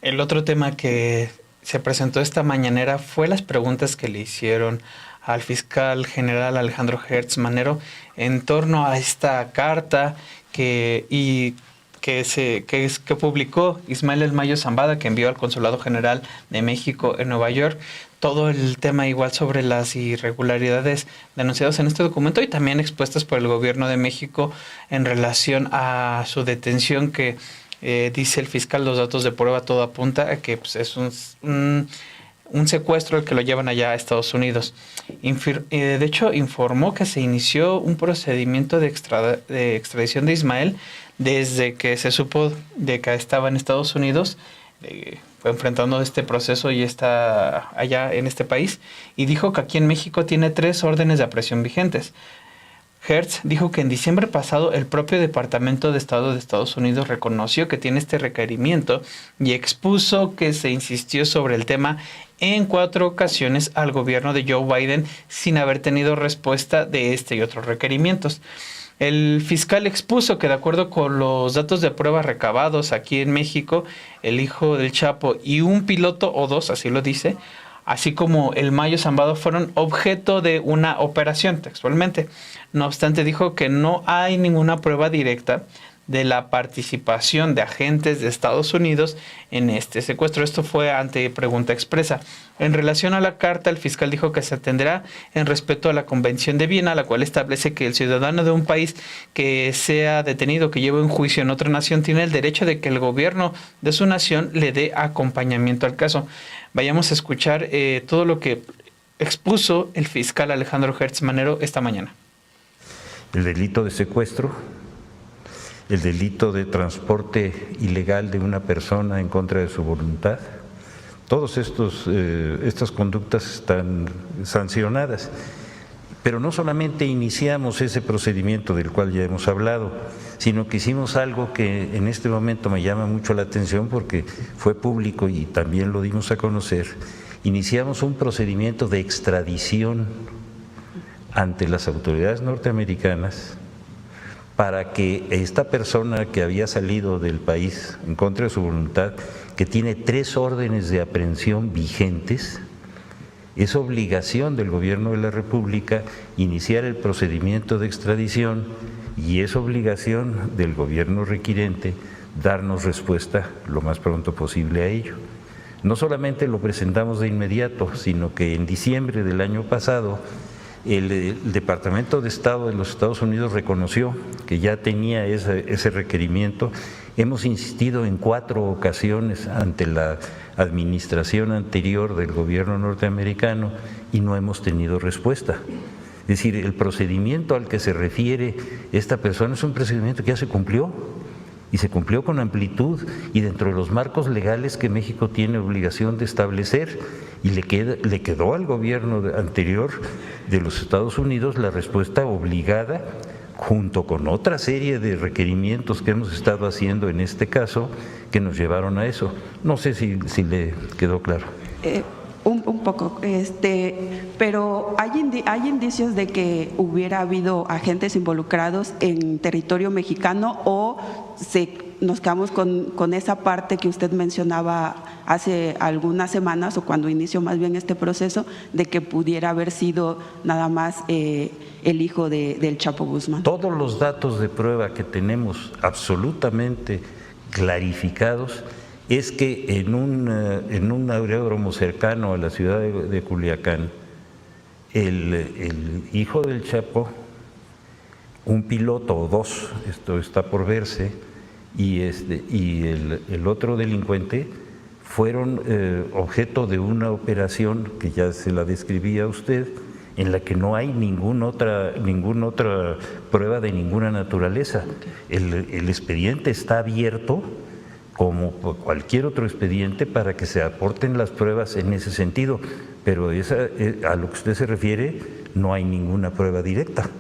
El otro tema que se presentó esta mañanera fue las preguntas que le hicieron al fiscal general Alejandro Gertz Manero en torno a esta carta que publicó Ismael El Mayo Zambada, que envió al Consulado General de México en Nueva York. Todo el tema igual sobre las irregularidades denunciadas en este documento y también expuestas por el gobierno de México en relación a su detención que dice el fiscal, los datos de prueba todo apunta a que pues, es un secuestro el que lo llevan allá a Estados Unidos. De hecho, informó que se inició un procedimiento de extradición de Ismael desde que se supo de que estaba en Estados Unidos, fue enfrentando este proceso y está allá en este país, y dijo que aquí en México tiene 3 órdenes de aprehensión vigentes. Gertz dijo que en diciembre pasado el propio Departamento de Estado de Estados Unidos reconoció que tiene este requerimiento y expuso que se insistió sobre el tema en 4 ocasiones al gobierno de Joe Biden sin haber tenido respuesta de este y otros requerimientos. El fiscal expuso que de acuerdo con los datos de prueba recabados aquí en México, el hijo del Chapo y un piloto o 2, así lo dice, así como el Mayo Zambada fueron objeto de una operación textualmente. No obstante, dijo que no hay ninguna prueba directa de la participación de agentes de Estados Unidos en este secuestro. Esto fue ante pregunta expresa. En relación a la carta, el fiscal dijo que se atenderá en respeto a la Convención de Viena, la cual establece que el ciudadano de un país que sea detenido, que lleve un juicio en otra nación, tiene el derecho de que el gobierno de su nación le dé acompañamiento al caso. Vayamos a escuchar todo lo que expuso el fiscal Alejandro Gertz Manero esta mañana. El delito de secuestro, el delito de transporte ilegal de una persona en contra de su voluntad, todas estas conductas están sancionadas. Pero no solamente iniciamos ese procedimiento del cual ya hemos hablado, sino que hicimos algo que en este momento me llama mucho la atención porque fue público y también lo dimos a conocer. Iniciamos un procedimiento de extradición ante las autoridades norteamericanas para que esta persona que había salido del país en contra de su voluntad, que tiene 3 órdenes de aprehensión vigentes, es obligación del gobierno de la República iniciar el procedimiento de extradición y es obligación del gobierno requirente darnos respuesta lo más pronto posible a ello. No solamente lo presentamos de inmediato, sino que en diciembre del año pasado el Departamento de Estado de los Estados Unidos reconoció que ya tenía ese requerimiento. Hemos insistido en 4 ocasiones ante la administración anterior del gobierno norteamericano y no hemos tenido respuesta. Es decir, el procedimiento al que se refiere esta persona es un procedimiento que ya se cumplió y se cumplió con amplitud y dentro de los marcos legales que México tiene obligación de establecer, y le quedó al gobierno anterior de los Estados Unidos la respuesta obligada junto con otra serie de requerimientos que hemos estado haciendo en este caso que nos llevaron a eso. No sé si le quedó claro. Un poco, pero hay indicios de que hubiera habido agentes involucrados en territorio mexicano o nos quedamos con esa parte que usted mencionaba hace algunas semanas o cuando inició más bien este proceso de que pudiera haber sido nada más el hijo del Chapo Guzmán. Todos los datos de prueba que tenemos absolutamente clarificados es que en un aeródromo cercano a la ciudad de Culiacán, el hijo del Chapo, un piloto o 2, esto está por verse, y el otro delincuente fueron objeto de una operación que ya se la describía a usted, en la que no hay ninguna otra prueba de ninguna naturaleza. El expediente está abierto como cualquier otro expediente para que se aporten las pruebas en ese sentido, pero a lo que usted se refiere no hay ninguna prueba directa.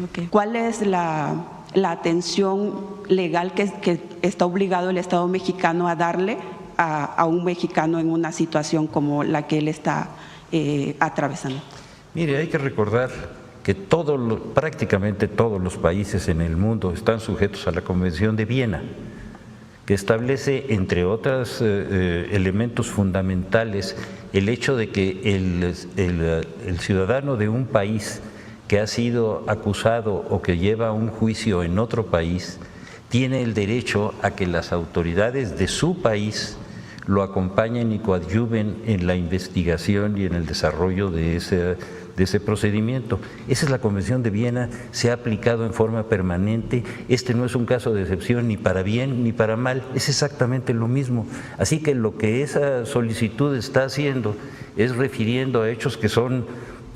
Okay. ¿Cuál es la atención legal que está obligado el Estado mexicano a darle a un mexicano en una situación como la que él está atravesando? Mire, hay que recordar que prácticamente todos los países en el mundo están sujetos a la Convención de Viena, que establece, entre otros elementos fundamentales, el hecho de que el ciudadano de un país que ha sido acusado o que lleva un juicio en otro país tiene el derecho a que las autoridades de su país lo acompañen y coadyuven en la investigación y en el desarrollo de ese procedimiento. Esa es la Convención de Viena, se ha aplicado en forma permanente. Este no es un caso de excepción ni para bien ni para mal, es exactamente lo mismo. Así que lo que esa solicitud está haciendo es refiriendo a hechos que son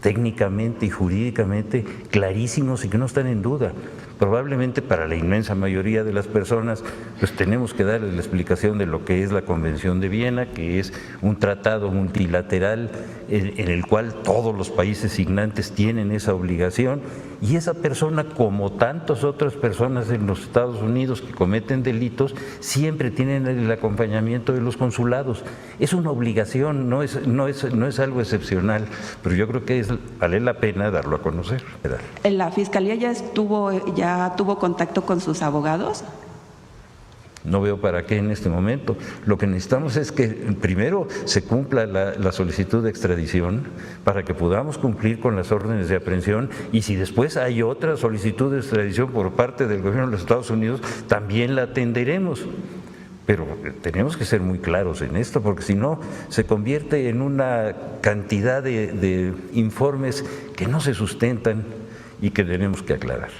técnicamente y jurídicamente clarísimos y que no están en duda. Probablemente para la inmensa mayoría de las personas, pues tenemos que darles la explicación de lo que es la Convención de Viena, que es un tratado multilateral en el cual todos los países signantes tienen esa obligación, y esa persona, como tantas otras personas en los Estados Unidos que cometen delitos, siempre tienen el acompañamiento de los consulados. Es una obligación, no es algo excepcional, pero yo creo que vale la pena darlo a conocer. ¿La Fiscalía ya tuvo contacto con sus abogados? No veo para qué en este momento. Lo que necesitamos es que primero se cumpla la solicitud de extradición para que podamos cumplir con las órdenes de aprehensión, y si después hay otra solicitud de extradición por parte del gobierno de los Estados Unidos, también la atenderemos. Pero tenemos que ser muy claros en esto, porque si no se convierte en una cantidad de informes que no se sustentan y que tenemos que aclarar.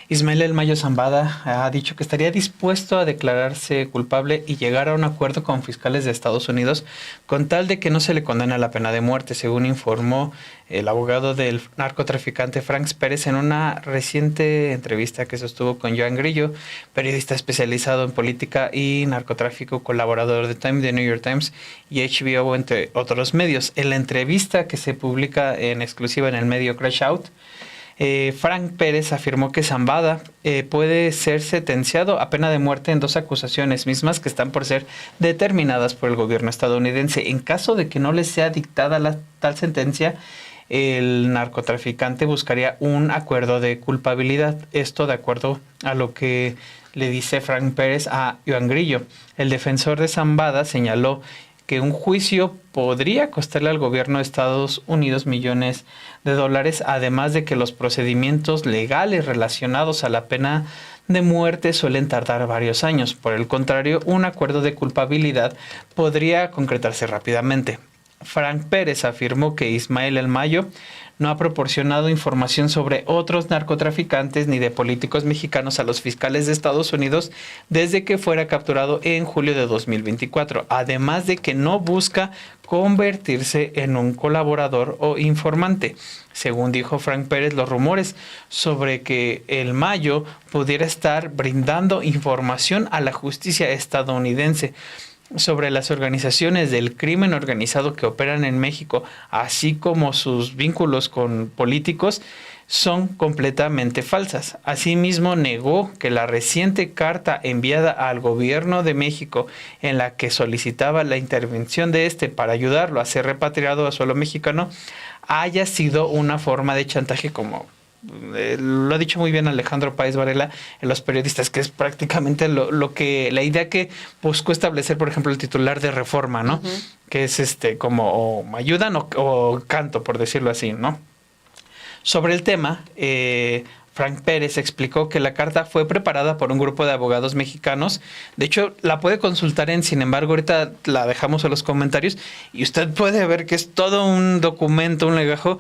Ismael El Mayo Zambada ha dicho que estaría dispuesto a declararse culpable y llegar a un acuerdo con fiscales de Estados Unidos con tal de que no se le condene a la pena de muerte, según informó el abogado del narcotraficante Frank Pérez en una reciente entrevista que sostuvo con Joan Grillo, periodista especializado en política y narcotráfico, colaborador de Time, The New York Times y HBO, entre otros medios. En la entrevista que se publica en exclusiva en el medio Crash Out, Frank Pérez afirmó que Zambada puede ser sentenciado a pena de muerte en 2 acusaciones mismas que están por ser determinadas por el gobierno estadounidense. En caso de que no le sea dictada tal sentencia, el narcotraficante buscaría un acuerdo de culpabilidad. Esto de acuerdo a lo que le dice Frank Pérez a Joan Grillo. El defensor de Zambada señaló que un juicio podría costarle al gobierno de Estados Unidos millones de dólares, además de que los procedimientos legales relacionados a la pena de muerte suelen tardar varios años. Por el contrario, un acuerdo de culpabilidad podría concretarse rápidamente. Frank Pérez afirmó que Ismael El Mayo no ha proporcionado información sobre otros narcotraficantes ni de políticos mexicanos a los fiscales de Estados Unidos desde que fuera capturado en julio de 2024, además de que no busca convertirse en un colaborador o informante. Según dijo Frank Pérez, los rumores sobre que El Mayo pudiera estar brindando información a la justicia estadounidense sobre las organizaciones del crimen organizado que operan en México, así como sus vínculos con políticos, son completamente falsas. Asimismo, negó que la reciente carta enviada al gobierno de México en la que solicitaba la intervención de este para ayudarlo a ser repatriado a suelo mexicano haya sido una forma de chantaje, como lo ha dicho muy bien Alejandro Páez Varela en Los Periodistas, que es prácticamente la idea que buscó establecer, por ejemplo, el titular de Reforma, ¿no? Uh-huh. Que es como o ayudan o canto, por decirlo así, ¿no? Sobre el tema, Frank Pérez explicó que la carta fue preparada por un grupo de abogados mexicanos. De hecho, la puede consultar sin embargo, ahorita la dejamos en los comentarios y usted puede ver que es todo un documento, un legajo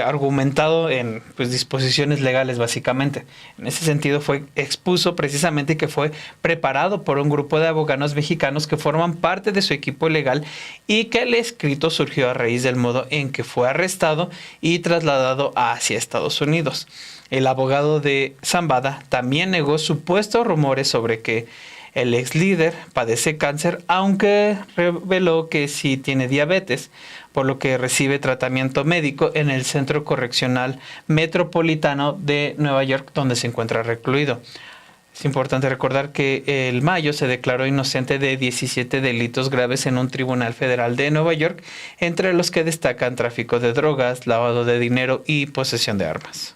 argumentado en disposiciones legales, básicamente. En ese sentido, expuso precisamente que fue preparado por un grupo de abogados mexicanos que forman parte de su equipo legal y que el escrito surgió a raíz del modo en que fue arrestado y trasladado hacia Estados Unidos. El abogado de Zambada también negó supuestos rumores sobre que el ex líder padece cáncer, aunque reveló que sí tiene diabetes, por lo que recibe tratamiento médico en el Centro Correccional Metropolitano de Nueva York, donde se encuentra recluido. Es importante recordar que El Mayo se declaró inocente de 17 delitos graves en un tribunal federal de Nueva York, entre los que destacan tráfico de drogas, lavado de dinero y posesión de armas.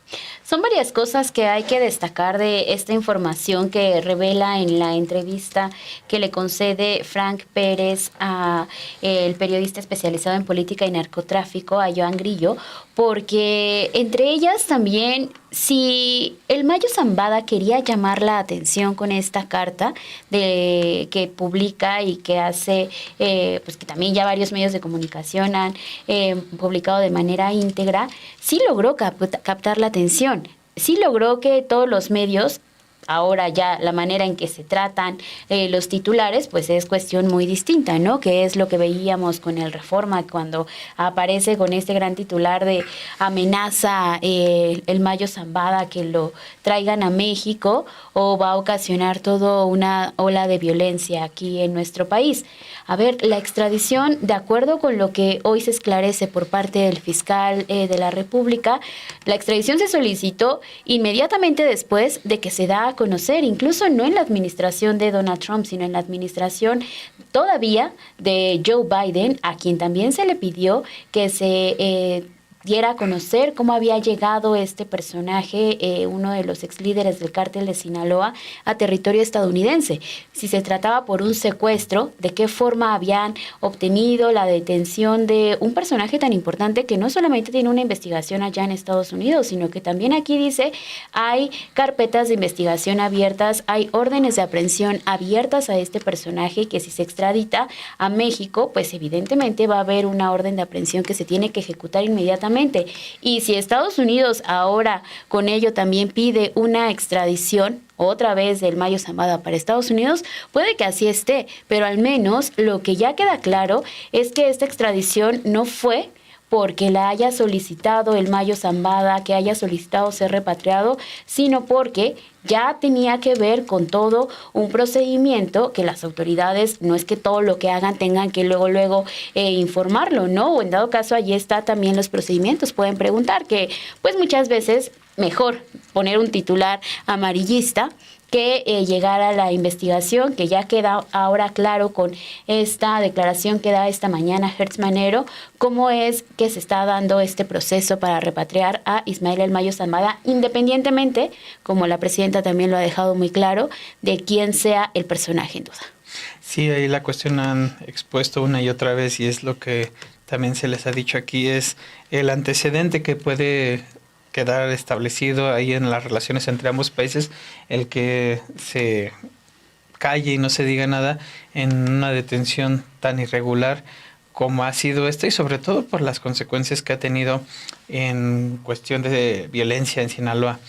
Son varias cosas que hay que destacar de esta información que revela en la entrevista que le concede Frank Pérez a el periodista especializado en política y narcotráfico, a Joan Grillo, porque entre ellas también, si el Mayo Zambada quería llamar la atención con esta carta que publica y que hace, pues que también ya varios medios de comunicación han publicado de manera íntegra, sí logró captar la atención, sí logró que todos los medios, ahora ya la manera en que se tratan los titulares, pues es cuestión muy distinta, ¿no? Que es lo que veíamos con el Reforma, cuando aparece con este gran titular de amenaza el Mayo Zambada que lo traigan a México o va a ocasionar toda una ola de violencia aquí en nuestro país. A ver, la extradición, de acuerdo con lo que hoy se esclarece por parte del fiscal de la República, la extradición se solicitó inmediatamente después de que se da a conocer, incluso no en la administración de Donald Trump, sino en la administración todavía de Joe Biden, a quien también se le pidió que se diera a conocer cómo había llegado este personaje, uno de los ex líderes del cártel de Sinaloa, a territorio estadounidense. Si se trataba por un secuestro, de qué forma habían obtenido la detención de un personaje tan importante que no solamente tiene una investigación allá en Estados Unidos, sino que también aquí dice hay carpetas de investigación abiertas, hay órdenes de aprehensión abiertas a este personaje que si se extradita a México, pues evidentemente va a haber una orden de aprehensión que se tiene que ejecutar inmediatamente. Y si Estados Unidos ahora con ello también pide una extradición otra vez del Mayo Zambada para Estados Unidos, puede que así esté, pero al menos lo que ya queda claro es que esta extradición no fue porque la haya solicitado el Mayo Zambada, que haya solicitado ser repatriado, sino porque ya tenía que ver con todo un procedimiento que las autoridades, no es que todo lo que hagan tengan que luego informarlo, ¿no? O en dado caso, allí está también los procedimientos. Pueden preguntar que, pues muchas veces, mejor poner un titular amarillista que llegar a la investigación, que ya queda ahora claro con esta declaración que da esta mañana Hertz Manero, cómo es que se está dando este proceso para repatriar a Ismael El Mayo Zambada, independientemente, como la presidenta también lo ha dejado muy claro, de quién sea el personaje en duda. Sí, ahí la cuestión han expuesto una y otra vez, y es lo que también se les ha dicho aquí, es el antecedente que puede quedar establecido ahí en las relaciones entre ambos países, el que se calle y no se diga nada en una detención tan irregular como ha sido esta, y sobre todo por las consecuencias que ha tenido en cuestión de violencia en Sinaloa.